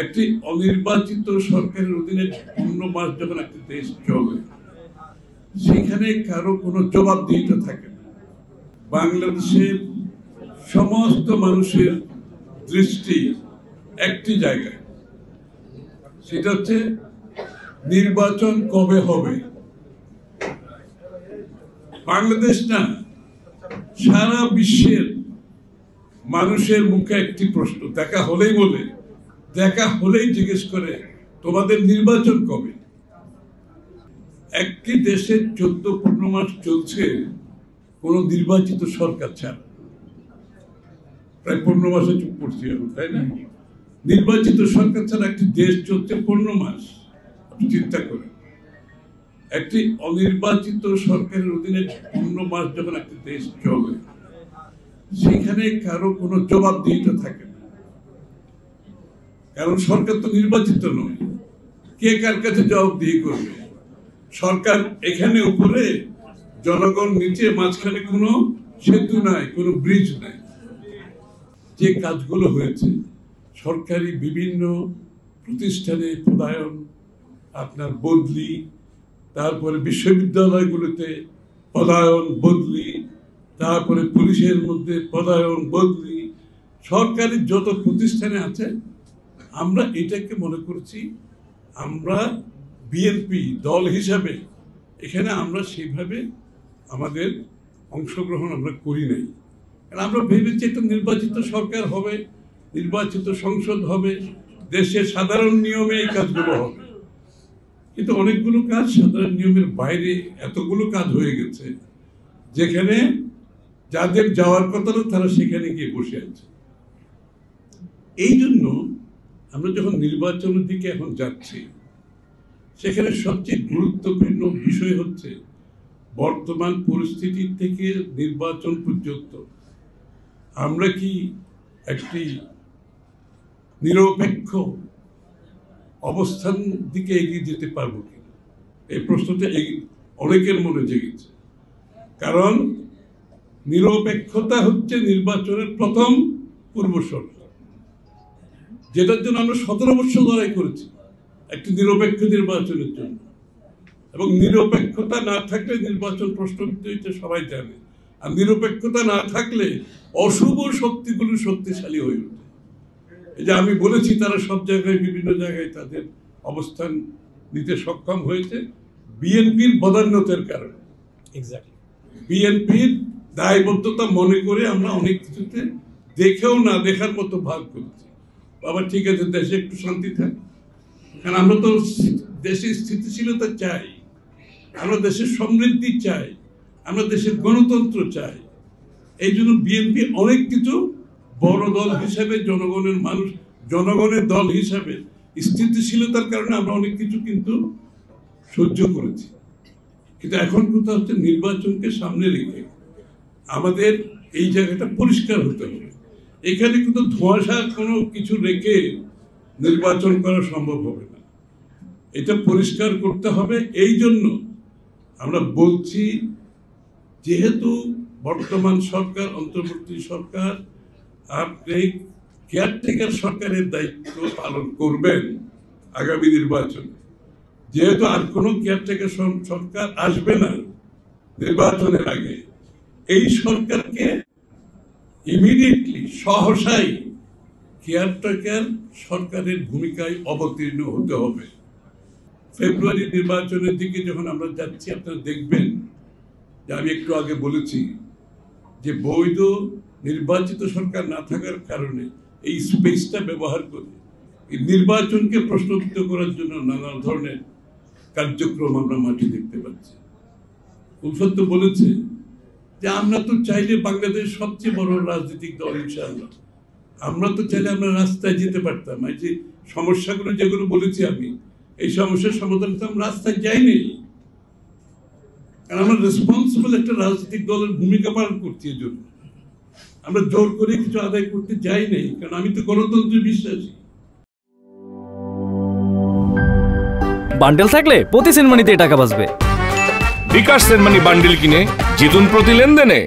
একটি অনির্বাচিত সরকারের অধীনে 15 মাস যখন একটি দেশ চলে, সেখানে কারো কোনো জবাবদিহিতা থাকে না। বাংলাদেশের সমস্ত মানুষের দৃষ্টি একটি জায়গায়, সেটা হচ্ছে নির্বাচন কবে হবে। বাংলাদেশ না, সারা বিশ্বের মানুষের মুখে একটি প্রশ্ন, দেখা হলেই জিজ্ঞেস করে, তোমাদের নির্বাচন কবে? একটি দেশের 14-15 মাস চলছে কোন নির্বাচিত সরকার ছাড়া। প্রায় 15 মাসে চুপ করছি এখন, তাই না? নির্বাচিত সরকার ছাড়া একটি দেশ চলছে 15 মাস। চিন্তা করে, একটি অনির্বাচিত সরকারের অধীনে 15 মাস যখন একটি দেশ চলে, সেখানে কারো কোনো জবাবদিহিতা থাকে না। কারণ সরকার তো নির্বাচিত নয়, কে কার কাছে জবাবদিহি করবে? সরকার এখানে উপরে, জনগণ নিচে, মাঝখানে কোনো সেতু নাই, কোনো ব্রিজ নাই। যে কাজগুলো হয়েছে, সরকারি বিভিন্ন প্রতিষ্ঠানে পদায়ন, আপনার বদলি, তারপরে বিশ্ববিদ্যালয়গুলোতে পদায়ন বদলি, তারপরে পুলিশের মধ্যে পদায়ন বদলি, সরকারি যত প্রতিষ্ঠানে আছে, আমরা এটাকে মনে করছি, আমরা বিএনপি দল হিসাবে এখানে আমরা সেইভাবে আমাদের অংশগ্রহণ আমরা করি নাই। কারণ আমরা ভেবেছি একটা নির্বাচিত সরকার হবে, নির্বাচিত সংসদ হবে, দেশের সাধারণ নিয়মে এই কাজগুলো হবে। কিন্তু অনেকগুলো কাজ সাধারণ নিয়মের বাইরে, এতগুলো কাজ হয়ে গেছে যেখানে যাদের যাওয়ার কথা না তারা সেখানে গিয়ে বসে আছে। এই জন্য আমরা যখন নির্বাচনের দিকে এখন যাচ্ছি, সেখানে সবচেয়ে গুরুত্বপূর্ণ বিষয় হচ্ছে বর্তমান পরিস্থিতি থেকে নির্বাচন পর্যন্ত আমরা কি একটি নিরপেক্ষ অবস্থান দিকে এগিয়ে যেতে পারবো কিনা, এই প্রশ্নটা অনেকের মনে জেগেছে। কারণ নিরপেক্ষতা হচ্ছে নির্বাচনের প্রথম পূর্বশর্ত, যেটার জন্য আমরা 17 বছর লড়াই করেছি একটি নিরপেক্ষ নির্বাচনের জন্য। এবং নিরপেক্ষতা না থাকলে নির্বাচন প্রশ্নবিদ্ধ হইতে সবাই জানে। আর নিরপেক্ষতা না থাকলে অশুভ শক্তিগুলো শক্তিশালী হয়ে ওঠে। এই যে আমি বলেছি, তারা সব জায়গায় বিভিন্ন জায়গায় তাদের অবস্থান নিতে সক্ষম হয়েছে বিএনপির বদান্যতার কারণে। বিএনপির দায়বদ্ধতা মনে করে আমরা অনেক কিছুতে দেখেও না দেখার মতো ভাগ করেছি। আবার ঠিক আছে, দেশে একটু শান্তি থাকে, কারণ আমরা তো দেশের স্থিতিশীলতা চাই, আমরা দেশের সমৃদ্ধি চাই, আমরা দেশের গণতন্ত্র চাই। এই জন্য বিএনপি অনেক কিছু বড় দল হিসাবে, জনগণের দল হিসাবে স্থিতিশীলতার কারণে আমরা অনেক কিছু কিন্তু সহ্য করেছি। কিন্তু এখন কথা হচ্ছে নির্বাচনকে সামনে রেখে আমাদের এই জায়গাটা পরিষ্কার হতে হবে। এখানে কিন্তু ধোঁয়াশা কোনো কিছু রেখে নির্বাচন করা সম্ভব হবে না, এটা পরিষ্কার করতে হবে। এই জন্য আমরা বলছি, যেহেতু বর্তমান সরকার, অন্তর্বর্তী সরকার, আপনি কেয়ারটেকার সরকারের দায়িত্ব পালন করবেন আগামী নির্বাচনে, যেহেতু আর কোনো কেয়ারটেকার সরকার আসবে না নির্বাচনের আগে, এই সরকারকে ইমিডিয়েটলি সহসাই কেয়ারটেকার সরকারের ভূমিকায় অবতীর্ণ হতে হবে। ফেব্রুয়ারি নির্বাচনের দিকে যখন আমরা যাচ্ছি, আপনারা দেখবেন যে আমি একটু আগে বলেছি যে বৈধ নির্বাচিত সরকার না থাকার কারণে এই স্পেসটা ব্যবহার করে এই নির্বাচনকে প্রশ্নবিদ্ধ করার জন্য নানা ধরনের কার্যক্রম আমরা মাঠে দেখতে পাচ্ছি। উলফত তো বলেছে যে আমরা তো চাইলে বাংলাদেশ সবচেয়ে বড় রাজনৈতিক দল, ইনশাআল্লাহ আমরা তো চাইলে আমরা রাস্তায় যেতে পারতাম। এই যে সমস্যাগুলো যেগুলো বলেছি আমি, এই সমস্যার সমাধান তো আমরা রাস্তায় যাইনি, কারণ আমরা রেসপন্সিবল একটা রাজনৈতিক দলের ভূমিকা পালন করছি। এই জন্য আমরা জোর করে কিছু আদায় করতে যাই নাই, কারণ আমি তো গণতন্ত্রে বিশ্বাসী। বান্ডেল থাকলে প্রতি সেনমানিতে টাকা বাঁচবে। বিকাশ সেনমানি বান্ডেল কিনে জিতুন প্রতি লেনদেনে।